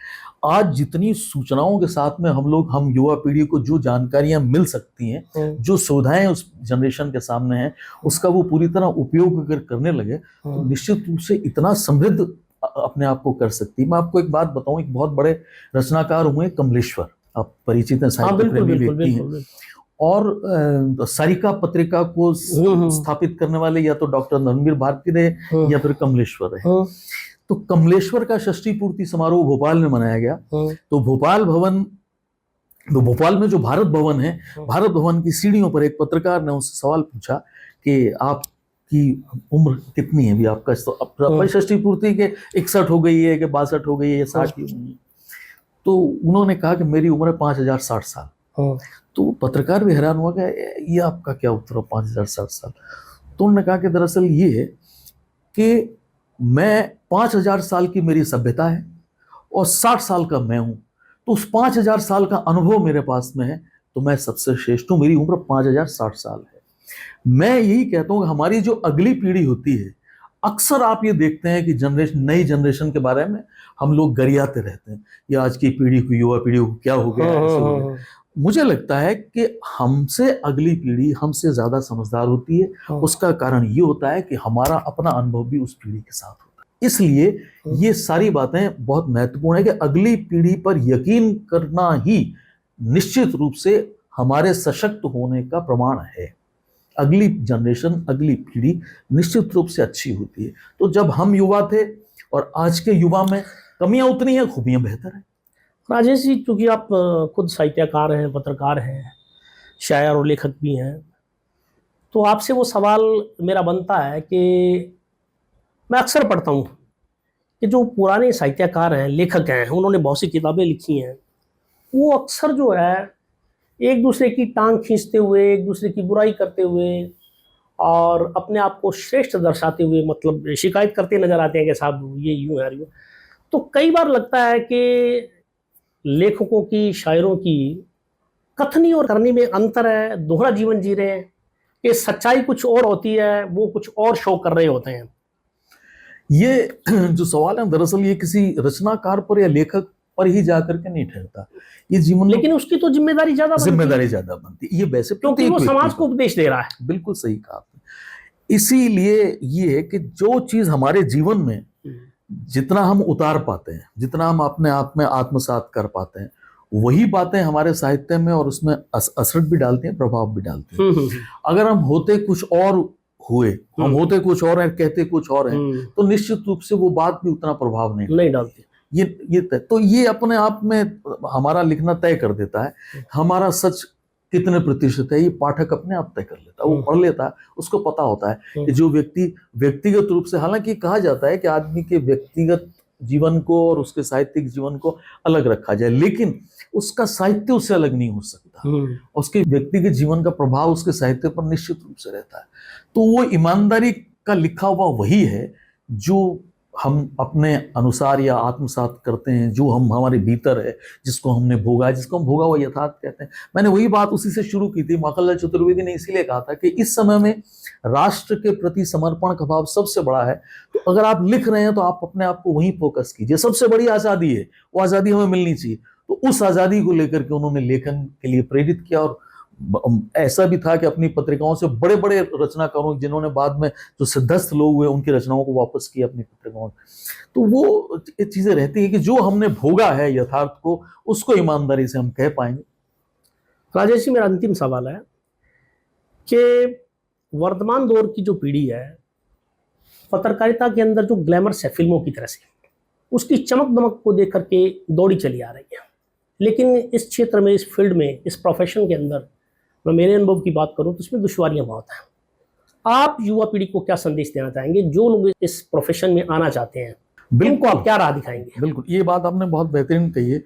आज जितनी सूचनाओं के साथ में हम युवा पीढ़ी को जो जानकारियां मिल सकती हैं, जो सुविधाएं उस जनरेशन के सामने हैं, उसका वो पूरी तरह उपयोग अगर करने लगे तो निश्चित रूप से इतना समृद्ध अपने आप को कर सकती है। मैं आपको एक बात बताऊं, एक बहुत बड़े रचनाकार हुए कमलेश्वर, आप परिचित हैं, साहित्य प्रेमी व्यक्ति हैं, और सारिका पत्रिका को स्थापित करने वाले या तो डॉक्टर नरनवीर भारती रहे या फिर कमलेश्वर रहे। तो कमलेश्वर का षष्ठी पूर्ति समारोह भोपाल में मनाया गया। तो भोपाल में जो भारत भवन है, भारत भवन की सीढ़ियों पर एक पत्रकार ने उनसे सवाल पूछा कि आपकी उम्र कितनी है? अभी आपका षष्ठी पूर्ति के 61 हो गई है कि 62 हो गई है या 60 की हुई है? तो उन्होंने कहा कि मेरी उम्र है 5060 साल। तो पत्रकार भी हैरान हुआ कि ये आपका क्या उत्तर है 5060 साल? तो उन्होंने कहा कि दरअसल ये है कि मैं 5000 साल की मेरी सभ्यता है और 60 साल का मैं हूं, तो उस 5000 साल का अनुभव मेरे पास में है, तो मैं सबसे श्रेष्ठ हूं। मेरी उम्र 5060 साल है। मैं यही कहता हूं कि हमारी जो अगली पीढ़ी होती है, अक्सर आप ये देखते हैं कि नई जनरेशन के बारे में हम लोग गरियाते रहते हैं, ये आज की पीढ़ी को, युवा पीढ़ी को क्या हो गया। मुझे लगता है कि हमसे अगली पीढ़ी हमसे ज्यादा समझदार होती है। उसका कारण ये होता है कि हमारा अपना अनुभव भी उस पीढ़ी के साथ होता है। इसलिए ये सारी बातें बहुत महत्वपूर्ण है कि अगली पीढ़ी पर यकीन करना ही निश्चित रूप से हमारे सशक्त होने का प्रमाण है। अगली जनरेशन, अगली पीढ़ी निश्चित रूप से अच्छी होती है। तो जब हम युवा थे और आज के युवा में कमियां उतनी हैं, खूबियां बेहतर हैं। राजेश जी, चूंकि आप खुद साहित्यकार हैं, पत्रकार हैं, शायर और लेखक भी हैं, तो आपसे वो सवाल मेरा बनता है कि मैं अक्सर पढ़ता हूँ कि जो पुराने साहित्यकार हैं, लेखक हैं, उन्होंने बहुत सी किताबें लिखी हैं, वो अक्सर जो है एक दूसरे की टांग खींचते हुए, एक दूसरे की बुराई करते हुए और अपने आप को श्रेष्ठ दर्शाते हुए मतलब शिकायत करते नजर आते हैं कि साहब ये यूं है, यूं। तो कई बार लगता है कि लेखकों की, शायरों की कथनी और करनी में अंतर है, दोहरा जीवन जी रहे हैं, कि सच्चाई कुछ और होती है, वो कुछ और शो कर रहे होते हैं। ये जो सवाल है दरअसल ये किसी रचनाकार पर या लेखक पर ही जाकर के नहीं ठहरता, ये जीवन में लेकिन उसकी तो जिम्मेदारी ज्यादा बनती है। ये वैसे क्योंकि वो समाज को उपदेश दे रहा है। बिल्कुल सही कहा आपने। इसीलिए ये है कि जो चीज हमारे जीवन में जितना हम उतार पाते हैं, जितना हम अपने आप में आत्मसात कर पाते हैं, वही बातें हमारे साहित्य में और उसमें असर भी डालती हैं, प्रभाव भी डालती हैं। अगर हम होते कुछ और हुए, हम होते कुछ और हैं, कहते कुछ और हैं, तो निश्चित रूप से वो बात भी उतना प्रभाव नहीं डालती। ये तो ये अपने आप में हमारा लिखना तय कर देता है। हमारा सच कितने प्रतिशत है, ये पाठक अपने आप तय कर लेता है। वो पढ़ लेता है, उसको पता होता है कि जो व्यक्ति व्यक्तिगत रूप से, हालांकि कहा जाता है कि आदमी के व्यक्तिगत जीवन को और उसके साहित्यिक जीवन को अलग रखा जाए, लेकिन उसका साहित्य उससे अलग नहीं हो सकता। उसके व्यक्तिगत जीवन का प्रभाव उसके साहित्य पर निश्चित रूप से रहता है। तो वो ईमानदारी का लिखा हुआ वही है जो हम अपने अनुसार या आत्मसात करते हैं, जो हम हमारे भीतर है, जिसको हमने भोगा, जिसको हम भोगा हुआ यथार्थ कहते हैं। मैंने वही बात उसी से शुरू की थी। माखनलाल चतुर्वेदी ने इसीलिए कहा था कि इस समय में राष्ट्र के प्रति समर्पण का भाव सबसे बड़ा है। तो अगर आप लिख रहे हैं तो आप अपने आप को वहीं फोकस कीजिए। सबसे बड़ी आज़ादी है, वो आज़ादी हमें मिलनी चाहिए। तो उस आज़ादी को लेकर के उन्होंने लेखन के लिए प्रेरित किया। और ऐसा भी था कि अपनी पत्रिकाओं से बड़े बड़े रचनाकारों, जिन्होंने बाद में जो सिद्धस्थ लोग हुए, उनकी रचनाओं को वापस किया अपनी पत्रिकाओं में। तो वो चीजें रहती है कि जो हमने भोगा है यथार्थ को, उसको ईमानदारी से हम कह पाएंगे। राजेश जी, मेरा अंतिम सवाल है कि वर्तमान दौर की जो पीढ़ी है, पत्रकारिता के अंदर जो ग्लैमर्स है फिल्मों की तरह से, उसकी चमक दमक को देख करके दौड़ी चली आ रही है। लेकिन इस क्षेत्र में, इस फील्ड में, इस प्रोफेशन के अंदर, मैं मेरे अनुभव की बात करूं तो इसमें दुश्वारियां बहुत हैं। आप युवा पीढ़ी को क्या संदेश देना चाहेंगे, जो लोग इस प्रोफेशन में आना चाहते हैं, उनको आप क्या राह दिखाएंगे? बिल्कुल, ये बात आपने बहुत बेहतरीन कही है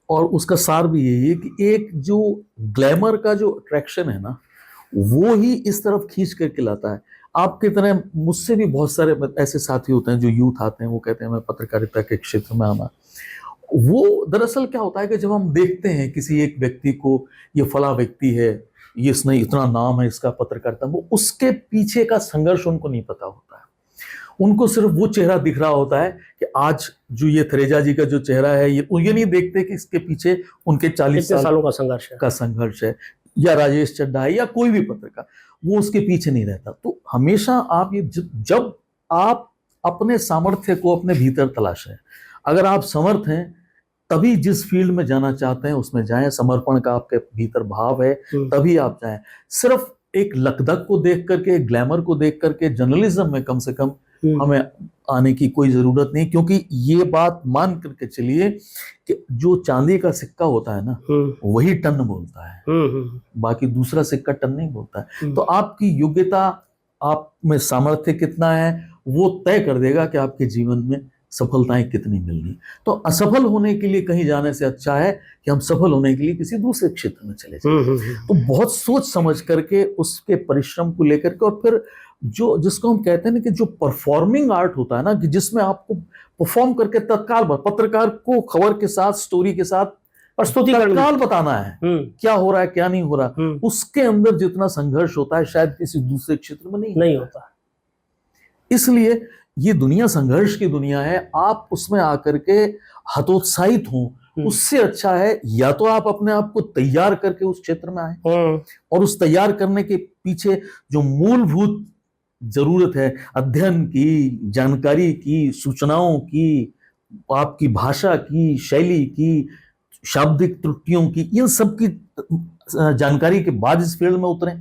और उसका सार भी यही है कि एक जो ग्लैमर का जो अट्रैक्शन है ना, वो ही इस तरफ खींच करके लाता है। आपकी तरह मुझसे भी बहुत सारे ऐसे साथी होते हैं जो यूथ आते हैं, वो कहते हैं मैं पत्रकारिता के क्षेत्र में आना। वो दरअसल क्या होता है कि जब हम देखते हैं किसी एक व्यक्ति को, ये फला व्यक्ति है, ये इसने इतना नाम है इसका पत्रकारिता, वो उसके पीछे का संघर्ष उनको नहीं पता होता है। उनको सिर्फ वो चेहरा दिख रहा होता है कि आज जो ये थरेजा जी का जो चेहरा है, ये नहीं देखते कि इसके पीछे उनके 40 सालों का संघर्ष है, या राजेश चड्ढा है या कोई भी पत्रकार, वो उसके पीछे नहीं रहता। तो हमेशा आप ये जब आप अपने सामर्थ्य को अपने भीतर तलाशें, अगर आप समर्थ हैं तभी जिस फील्ड में जाना चाहते हैं उसमें जाएं। समर्पण का आपके भीतर भाव है तभी आप जाएं। सिर्फ एक लकदक को देख करके, ग्लैमर को देख करके जर्नलिज्म में कम से कम हमें आने की कोई जरूरत नहीं, क्योंकि ये बात मान करके चलिए कि जो चांदी का सिक्का होता है ना, वही टन बोलता है, बाकी दूसरा सिक्का टन नहीं बोलता है। तो आपकी योग्यता, आप में सामर्थ्य कितना है, वो तय कर देगा कि आपके जीवन में सफलताएं कितनी मिलनी। तो असफल होने के लिए कहीं जाने से अच्छा है कि हम सफल होने के लिए किसी दूसरे क्षेत्र में चले जाएं। तो बहुत सोच समझ करके, उसके परिश्रम को लेकर के, और फिर जो जिसको हम कहते हैं ना कि जो परफॉर्मिंग आर्ट होता है ना, कि जिसमें आपको परफॉर्म करके तत्काल पत्रकार को खबर के साथ, स्टोरी के साथ प्रस्तुति तत्काल बताना है क्या हो रहा है क्या नहीं हो रहा, उसके अंदर जितना संघर्ष होता है शायद किसी दूसरे क्षेत्र में नहीं होता। इसलिए ये दुनिया संघर्ष की दुनिया है। आप उसमें आकर के हतोत्साहित हों, उससे अच्छा है या तो आप अपने आप को तैयार करके उस क्षेत्र में आए, और उस तैयार करने के पीछे जो मूलभूत जरूरत है, अध्ययन की, जानकारी की, सूचनाओं की, आपकी भाषा की, शैली की, शाब्दिक त्रुटियों की, इन सब की जानकारी के बाद इस फील्ड में उतरे।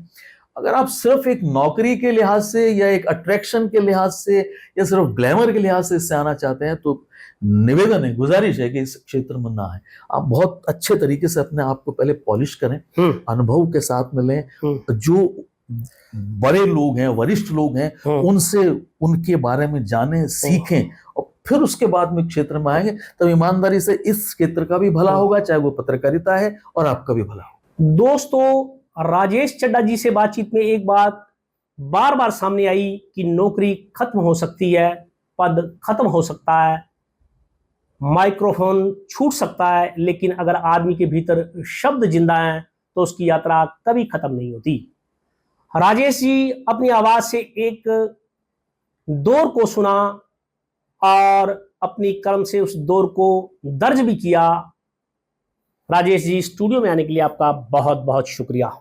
अगर आप सिर्फ एक नौकरी के लिहाज से या एक अट्रैक्शन के लिहाज से या सिर्फ ग्लैमर के लिहाज से इससे आना चाहते हैं तो निवेदन है, गुजारिश है कि इस क्षेत्र में ना आए। आप बहुत अच्छे तरीके से अपने आप को पहले पॉलिश करें, अनुभव के साथ में लें, जो बड़े लोग हैं, वरिष्ठ लोग हैं, उनसे उनके बारे में जानें, सीखें, और फिर उसके बाद में क्षेत्र में आएंगे तब ईमानदारी से इस क्षेत्र का भी भला होगा, चाहे वो पत्रकारिता है, और आपका भी भला होगा। दोस्तों, राजेश चड्ढा जी से बातचीत में एक बात बार बार सामने आई कि नौकरी खत्म हो सकती है, पद खत्म हो सकता है, माइक्रोफोन छूट सकता है, लेकिन अगर आदमी के भीतर शब्द जिंदा हैं तो उसकी यात्रा कभी खत्म नहीं होती। राजेश जी अपनी आवाज से एक दौर को सुना और अपनी कलम से उस दौर को दर्ज भी किया। राजेश जी, स्टूडियो में आने के लिए आपका बहुत बहुत शुक्रिया।